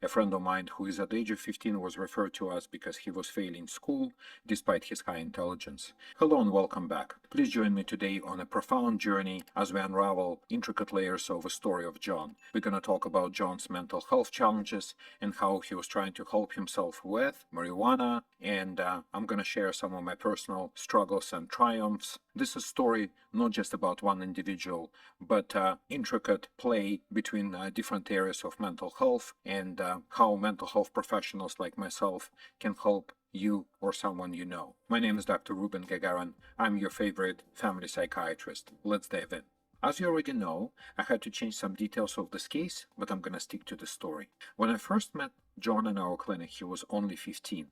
A friend of mine who is at the age of 15 was referred to us because he was failing school despite his high intelligence. Hello and welcome back. Please join me today on a profound journey as we unravel intricate layers of a story of John. We're going to talk about John's mental health challenges and how he was trying to help himself with marijuana, and I'm going to share some of my personal struggles and triumphs. This is a story not just about one individual, but intricate play between different areas of mental health and how mental health professionals like myself can help you or someone you know. My name is Dr. Ruben Gagarin. I'm your favorite family psychiatrist. Let's dive in. As you already know, I had to change some details of this case, but I'm going to stick to the story. When I first met John in our clinic, he was only 15.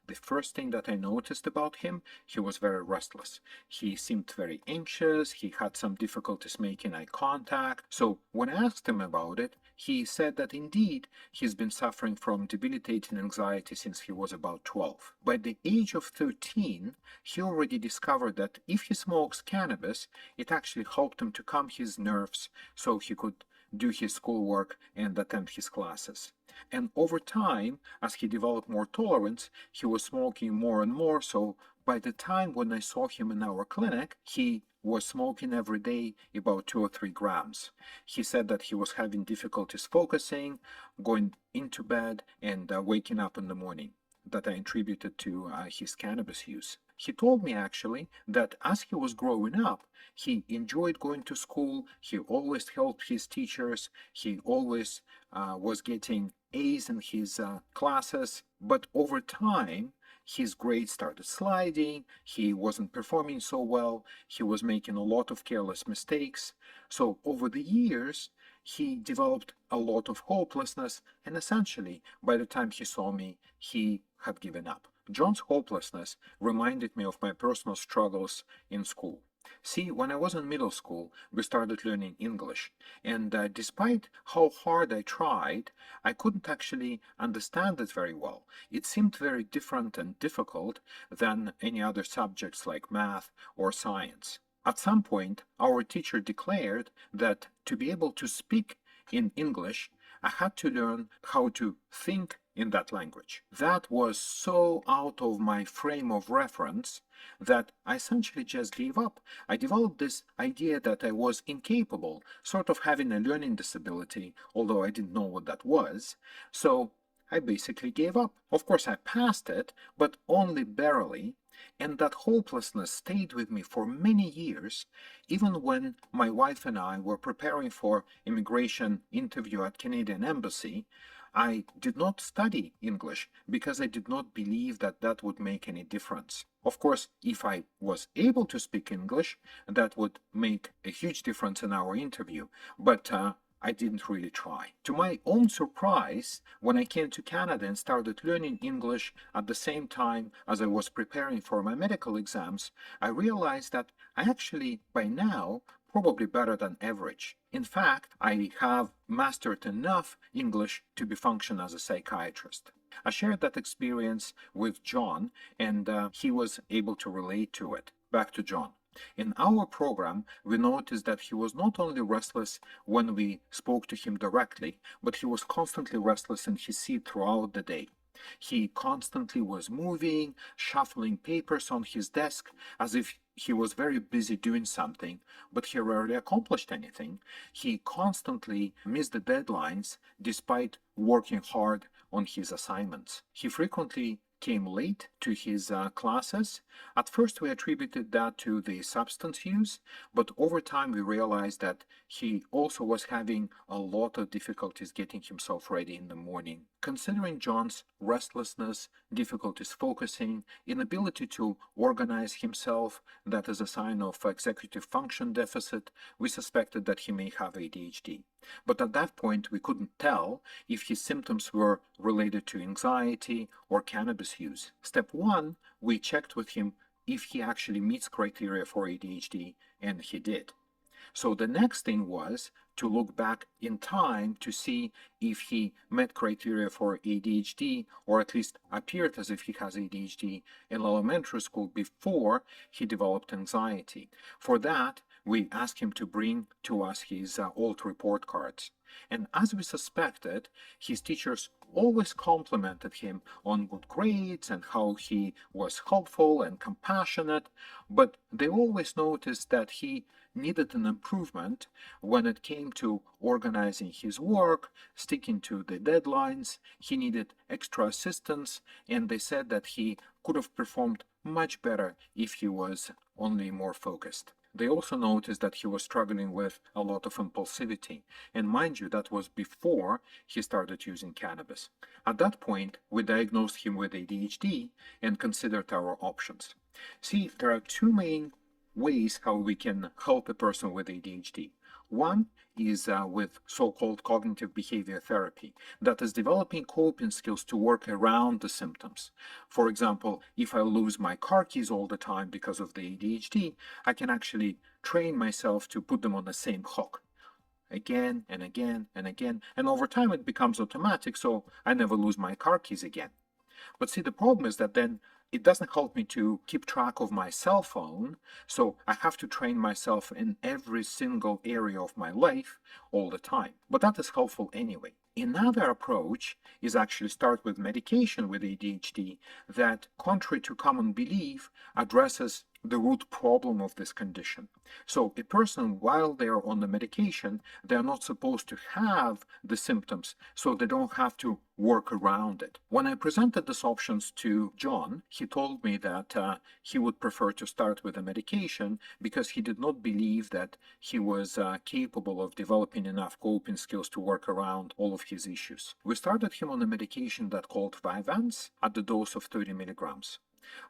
The first thing that I noticed about him, he was very restless. He seemed very anxious, he had some difficulties making eye contact. So when I asked him about it, he said that indeed he's been suffering from debilitating anxiety since he was about 12. By the age of 13, he already discovered that if he smokes cannabis, it actually helped him to calm his nerves so he could do his schoolwork and attend his classes. And over time, as he developed more tolerance, he was smoking more and more. So by the time when I saw him in our clinic, he was smoking every day about 2 or 3 grams. He said that he was having difficulties focusing, going into bed, and waking up in the morning, that I attributed to his cannabis use. He told me actually that as he was growing up, he enjoyed going to school, he always helped his teachers, he always was getting A's in his classes, but over time, his grades started sliding, he wasn't performing so well, he was making a lot of careless mistakes. So over the years, he developed a lot of hopelessness, and essentially, by the time he saw me, he had given up. John's hopelessness reminded me of my personal struggles in school. See, when I was in middle school, we started learning English, and despite how hard I tried, I couldn't actually understand it very well. It seemed very different and difficult than any other subjects like math or science. At some point, our teacher declared that to be able to speak in English, I had to learn how to think in that language. That was so out of my frame of reference that I essentially just gave up. I developed this idea that I was incapable, sort of having a learning disability, although I didn't know what that was. So I basically gave up. Of course, I passed it, but only barely. And that hopelessness stayed with me for many years, even when my wife and I were preparing for immigration interview at Canadian Embassy. I did not study English because I did not believe that that would make any difference. Of course, if I was able to speak English, that would make a huge difference in our interview, but I didn't really try. To my own surprise, when I came to Canada and started learning English at the same time as I was preparing for my medical exams, I realized that I actually, by now, probably better than average. In fact, I have mastered enough English to be function as a psychiatrist. I shared that experience with John, and he was able to relate to it. Back to John. In our program, we noticed that he was not only restless when we spoke to him directly, but he was constantly restless in his seat throughout the day. He constantly was moving, shuffling papers on his desk as if he was very busy doing something, but he rarely accomplished anything. He constantly missed the deadlines despite working hard on his assignments. He frequently came late to his classes. At first, we attributed that to the substance use, but over time we realized that he also was having a lot of difficulties getting himself ready in the morning. Considering John's restlessness, difficulties focusing, inability to organize himself, that is a sign of executive function deficit, we suspected that he may have ADHD. But at that point, we couldn't tell if his symptoms were related to anxiety or cannabis use. Step 1, we checked with him if he actually meets criteria for ADHD, and he did. So the next thing was to look back in time to see if he met criteria for ADHD, or at least appeared as if he has ADHD in elementary school before he developed anxiety. For that, we asked him to bring to us his old report cards. And as we suspected, his teachers always complimented him on good grades and how he was helpful and compassionate, but they always noticed that he needed an improvement when it came to organizing his work, sticking to the deadlines. He needed extra assistance, and they said that he could have performed much better if he was only more focused. They also noticed that he was struggling with a lot of impulsivity, and mind you, that was before he started using cannabis. At that point, we diagnosed him with ADHD and considered our options. See, there are two main ways how we can help a person with ADHD. One is with so-called cognitive behavior therapy, that is developing coping skills to work around the symptoms. For example, if I lose my car keys all the time because of the ADHD, I can actually train myself to put them on the same hook again and again and again, and over time it becomes automatic, so I never lose my car keys again. But see, the problem is that then it doesn't help me to keep track of my cell phone, so I have to train myself in every single area of my life all the time. But that is helpful anyway. Another approach is actually start with medication with ADHD that, contrary to common belief, addresses the root problem of this condition. So a person, while they're on the medication, they're not supposed to have the symptoms, so they don't have to work around it. When I presented these options to John, he told me that he would prefer to start with a medication because he did not believe that he was capable of developing enough coping skills to work around all of his issues. We started him on a medication that called Avoidance at the dose of 30 milligrams.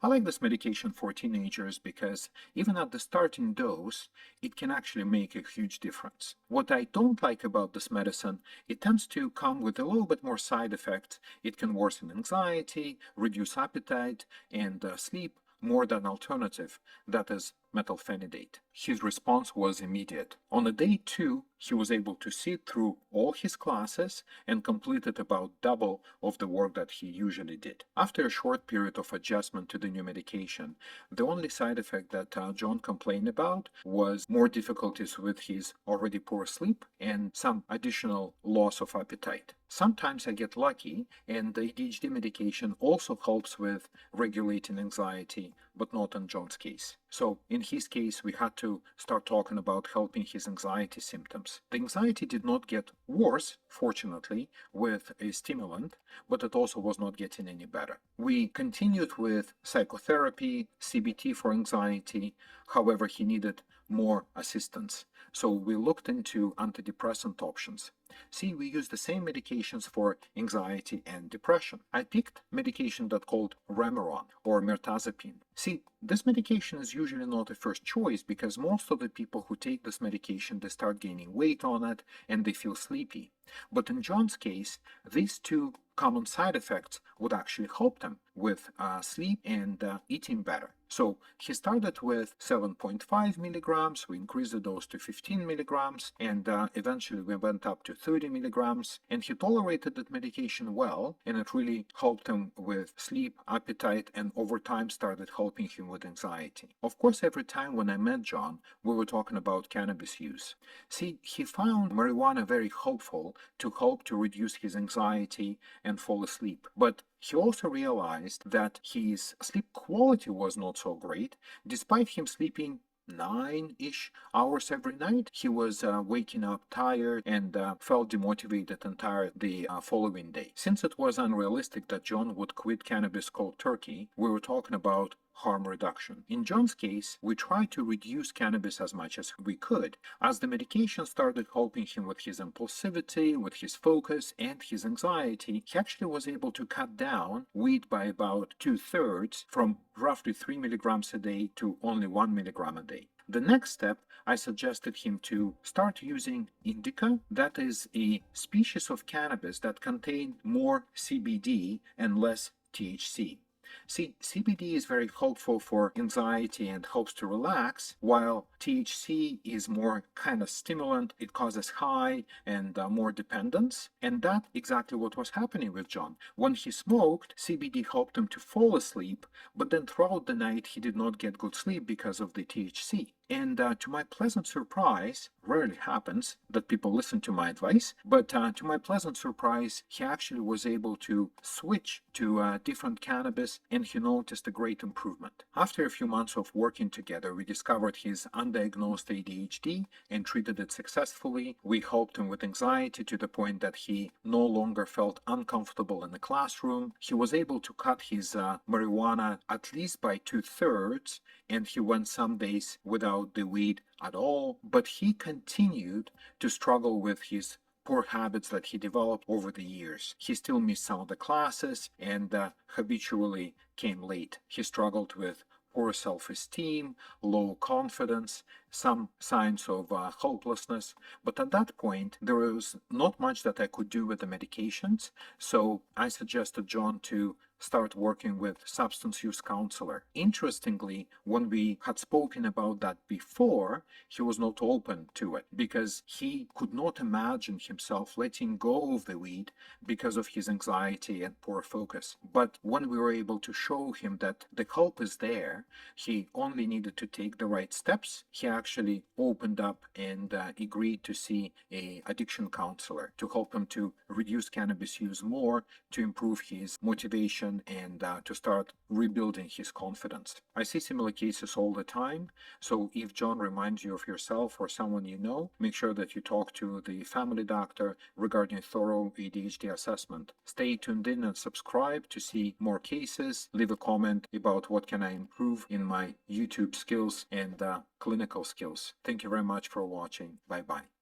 I like this medication for teenagers because even at the starting dose, it can actually make a huge difference. What I don't like about this medicine, it tends to come with a little bit more side effects. It can worsen anxiety, reduce appetite, and sleep more than alternative, that is methylphenidate. His response was immediate. On the day 2, he was able to sit through all his classes and completed about double of the work that he usually did. After a short period of adjustment to the new medication, the only side effect that John complained about was more difficulties with his already poor sleep and some additional loss of appetite. Sometimes I get lucky, and the ADHD medication also helps with regulating anxiety, but not in John's case. So in his case, we had to start talking about helping his anxiety symptoms. The anxiety did not get worse, fortunately, with a stimulant, but it also was not getting any better. We continued with psychotherapy, CBT for anxiety. However, he needed more assistance. So we looked into antidepressant options. See, we use the same medications for anxiety and depression. I picked medication that called Remeron or mirtazapine. See, this medication is usually not a first choice because most of the people who take this medication, they start gaining weight on it and they feel sleepy. But in John's case, these two common side effects would actually help them with sleep and eating better. So he started with 7.5 milligrams, we increased the dose to 15 milligrams, and eventually we went up to 30 milligrams, and he tolerated that medication well, and it really helped him with sleep, appetite, and over time started helping him with anxiety. Of course, every time when I met John, we were talking about cannabis use. See, he found marijuana very helpful to help to reduce his anxiety and fall asleep, but he also realized that his sleep quality was not so great. Despite him sleeping 9-ish hours every night, he was waking up tired and felt demotivated and tired the following day. Since it was unrealistic that John would quit cannabis cold turkey, we were talking about harm reduction. In John's case, we tried to reduce cannabis as much as we could. As the medication started helping him with his impulsivity, with his focus, and his anxiety, he actually was able to cut down weed by about 2/3 from roughly 3 milligrams a day to only 1 milligram a day. The next step, I suggested him to start using indica. That is a species of cannabis that contains more CBD and less THC. See, CBD is very helpful for anxiety and helps to relax, while THC is more kind of stimulant. It causes high and more dependence. And that's exactly what was happening with John. When he smoked, CBD helped him to fall asleep, but then throughout the night he did not get good sleep because of the THC. And to my pleasant surprise, rarely happens that people listen to my advice, but to my pleasant surprise, he actually was able to switch to different cannabis, and he noticed a great improvement. After a few months of working together, we discovered his undiagnosed ADHD and treated it successfully. We helped him with anxiety to the point that he no longer felt uncomfortable in the classroom. He was able to cut his marijuana at least by 2/3, and he went some days without the weed at all, but he continued to struggle with his poor habits that he developed over the years. He still missed some of the classes and habitually came late. He struggled with poor self-esteem, low confidence, some signs of hopelessness. But at that point, there was not much that I could do with the medications, so I suggested John to start working with substance use counselor. Interestingly, when we had spoken about that before, he was not open to it because he could not imagine himself letting go of the weed because of his anxiety and poor focus. But when we were able to show him that the help is there, he only needed to take the right steps, he actually opened up and agreed to see an addiction counselor to help him to reduce cannabis use more, to improve his motivation, and to start rebuilding his confidence. I see similar cases all the time, so if John reminds you of yourself or someone you know, make sure that you talk to the family doctor regarding thorough ADHD assessment. Stay tuned in and subscribe to see more cases. Leave a comment about what can I improve in my YouTube skills and clinical skills. Thank you very much for watching. Bye-bye.